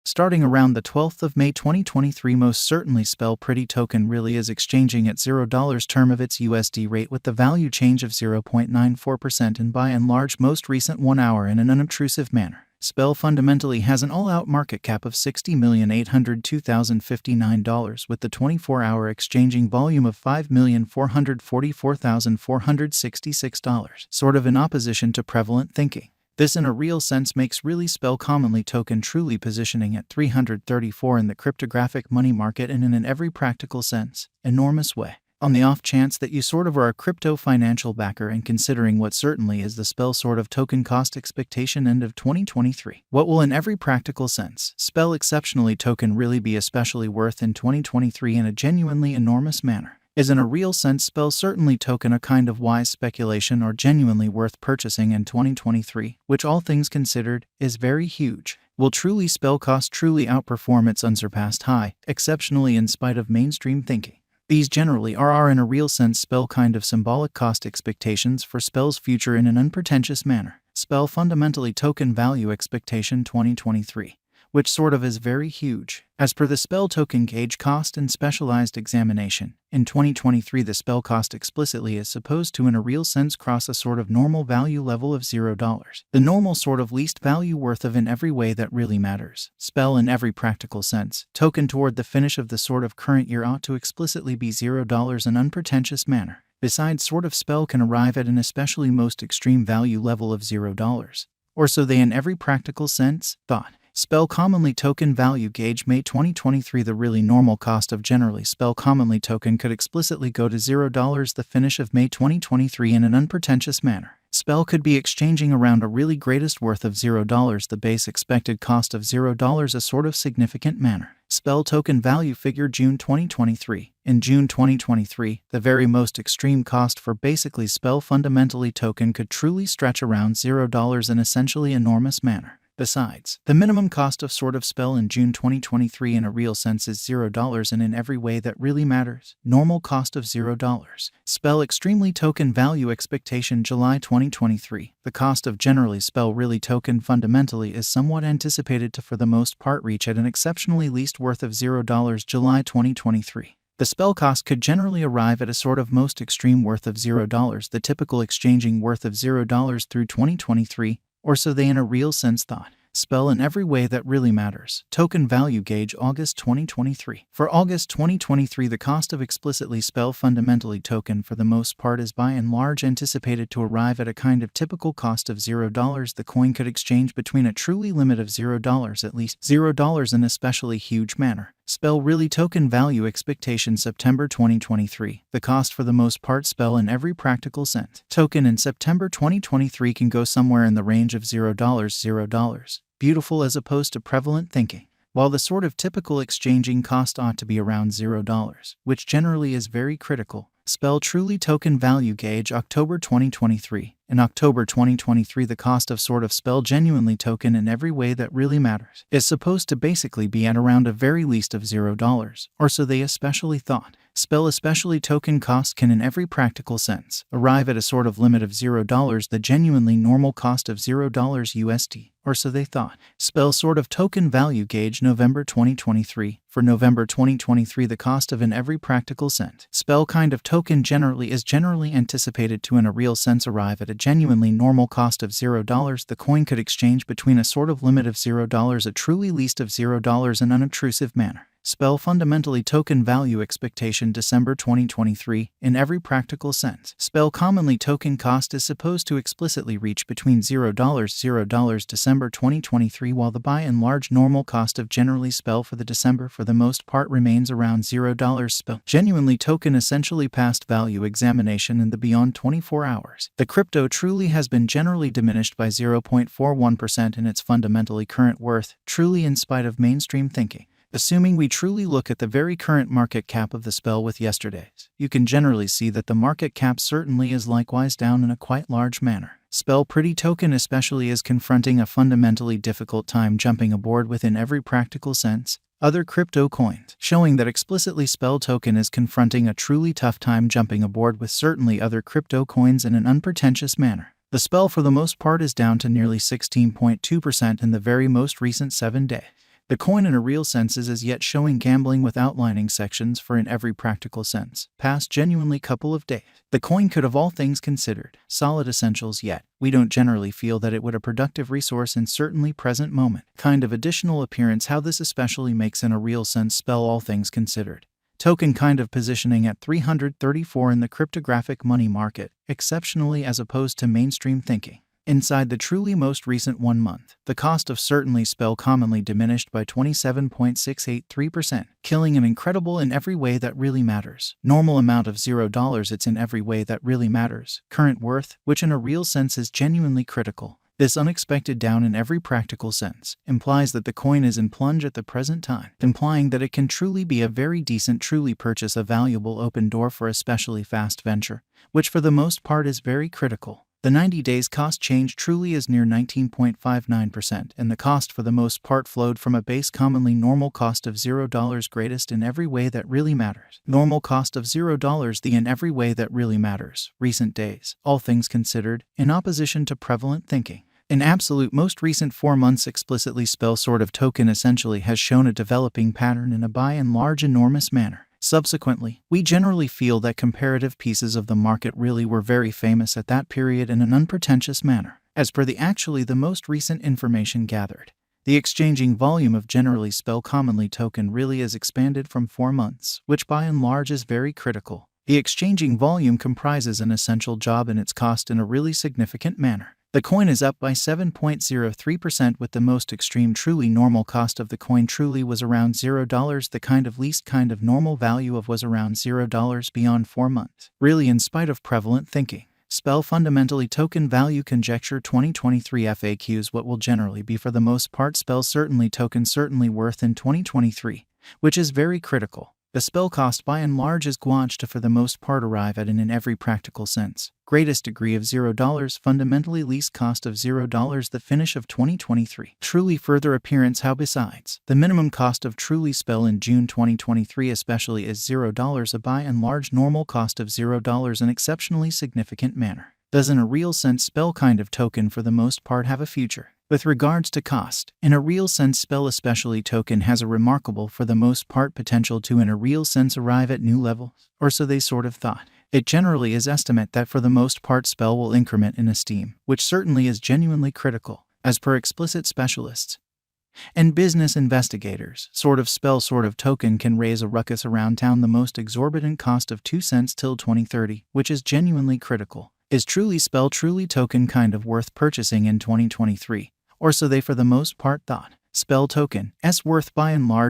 Starting around the 12th of May 2023, most certainly Spell Pretty token really is exchanging at $0 term of its USD rate with the value change of 0.94% in by and large most recent 1 hour in an unobtrusive manner. Spell fundamentally has an all-out market cap of $60,802,059 with the 24-hour exchanging volume of $5,444,466, sort of in opposition to prevalent thinking. This in a real sense makes really Spell commonly token truly positioning at 334 in the cryptographic money market and in an every practical sense, enormous way. On the off chance that you sort of are a crypto financial backer and considering what certainly is the Spell sort of token cost expectation end of 2023, what will in every practical sense Spell exceptionally token really be especially worth in 2023 in a genuinely enormous manner? Is in a real sense Spell certainly token a kind of wise speculation or genuinely worth purchasing in 2023, which all things considered, is very huge. Will truly Spell cost truly outperform its unsurpassed high, exceptionally in spite of mainstream thinking? These generally are in a real sense Spell kind of symbolic cost expectations for Spell's future in an unpretentious manner. Spell fundamentally token value expectation 2023. Which sort of is very huge. As per the Spell token gauge cost and specialized examination, in 2023 the Spell cost explicitly is supposed to in a real sense cross a sort of normal value level of $0. The normal sort of least value worth of in every way that really matters. Spell in every practical sense, token toward the finish of the sort of current year ought to explicitly be $0 in unpretentious manner. Besides sort of Spell can arrive at an especially most extreme value level of $0. Or so they in every practical sense thought. Spell commonly token value gauge May 2023 the really normal cost of generally Spell commonly token could explicitly go to $0 the finish of May 2023 in an unpretentious manner. Spell could be exchanging around a really greatest worth of $0 the base expected cost of $0 a sort of significant manner. Spell token value figure June 2023. In June 2023, the very most extreme cost for basically Spell fundamentally token could truly stretch around $0 in essentially enormous manner. Besides, the minimum cost of sort of Spell in June 2023 in a real sense is $0 and in every way that really matters. Normal cost of $0. Spell extremely token value expectation July 2023. The cost of generally Spell really token fundamentally is somewhat anticipated to for the most part reach at an exceptionally least worth of $0 July 2023. The Spell cost could generally arrive at a sort of most extreme worth of $0, the typical exchanging worth of $0 through 2023, or so they in a real sense thought. Spell in every way that really matters. Token value gauge August 2023. For August 2023 the cost of explicitly Spell fundamentally token for the most part is by and large anticipated to arrive at a kind of typical cost of $0. The coin could exchange between a truly limit of $0 at least $0 in especially huge manner. Spell really token value expectation September 2023. The cost for the most part Spell in every practical sense. Token in September 2023 can go somewhere in the range of $0. Beautiful as opposed to prevalent thinking. While the sort of typical exchanging cost ought to be around $0, which generally is very critical. Spell truly token value gauge October 2023. In October 2023 the cost of sort of Spell genuinely token in every way that really matters is supposed to basically be at around a very least of $0, or so they especially thought. Spell especially token cost can in every practical sense arrive at a sort of limit of $0, the genuinely normal cost of $0 USD, or so they thought. Spell sort of token value gauge November 2023. For November 2023 the cost of in every practical sense Spell kind of token generally is generally anticipated to in a real sense arrive at a genuinely normal cost of $0. The coin could exchange between a sort of limit of $0, a truly least of $0 in unobtrusive manner. Spell fundamentally token value expectation December 2023. In every practical sense, Spell commonly token cost is supposed to explicitly reach between $0 December 2023 while the by and large normal cost of generally Spell for the December for the most part remains around $0. Spell genuinely token essentially past value examination in the beyond 24 hours. The crypto truly has been generally diminished by 0.41% in its fundamentally current worth, truly in spite of mainstream thinking. Assuming we truly look at the very current market cap of the Spell with yesterday's, you can generally see that the market cap certainly is likewise down in a quite large manner. Spell Pretty token especially is confronting a fundamentally difficult time jumping aboard within every practical sense. Other crypto coins, showing that explicitly Spell token is confronting a truly tough time jumping aboard with certainly other crypto coins in an unpretentious manner. The Spell for the most part is down to nearly 16.2% in the very most recent 7 days. The coin in a real sense is as yet showing gambling with outlining sections for in every practical sense. Past genuinely couple of days. The coin could have all things considered solid essentials, yet we don't generally feel that it would a productive resource in certainly present moment. Kind of additional appearance how this especially makes in a real sense spell all things considered. Token kind of positioning at 334 in the cryptographic money market, exceptionally as opposed to mainstream thinking. Inside the truly most recent 1 month, the cost of certainly spell commonly diminished by 27.683%, killing an incredible in every way that really matters. Normal amount of $0, it's in every way that really matters. Current worth, which in a real sense is genuinely critical. This unexpected down in every practical sense implies that the coin is in plunge at the present time, implying that it can truly be a very decent truly purchase a valuable open door for especially fast venture, which for the most part is very critical. The 90 days cost change truly is near 19.59%, and the cost for the most part flowed from a base commonly normal cost of $0 greatest in every way that really matters. Normal cost of $0 the in every way that really matters. Recent days, all things considered, in opposition to prevalent thinking. In absolute most recent 4 months explicitly spell sort of token essentially has shown a developing pattern in a by and large enormous manner. Subsequently, we generally feel that comparative pieces of the market really were very famous at that period in an unpretentious manner. As per the most recent information gathered, the exchanging volume of generally spell commonly token really is expanded from 4 months, which by and large is very critical. The exchanging volume comprises an essential job in its cost in a really significant manner. The coin is up by 7.03% with the most extreme truly normal cost of the coin truly was around $0. The kind of least kind of normal value of was around $0 beyond 4 months. Really in spite of prevalent thinking. Spell fundamentally token value conjecture 2023 FAQs what will generally be for the most part spell certainly token certainly worth in 2023, which is very critical. The spell cost by and large is guanched to for the most part arrive at in every practical sense. Greatest degree of $0 fundamentally least cost of $0 the finish of 2023. Truly further appearance how besides, the minimum cost of truly spell in June 2023 especially is $0 a by and large normal cost of $0 an exceptionally significant manner. Does in a real sense spell kind of token for the most part have a future? With regards to cost, in a real sense spell especially token has a remarkable for the most part potential to in a real sense arrive at new levels, or so they sort of thought. It generally is estimate that for the most part spell will increment in esteem, which certainly is genuinely critical, as per explicit specialists and business investigators. Sort of spell sort of token can raise a ruckus around town the most exorbitant cost of 2 cents till 2030, which is genuinely critical. Is truly spell truly token kind of worth purchasing in 2023? Or so they for the most part thought. Spell token, worth by and large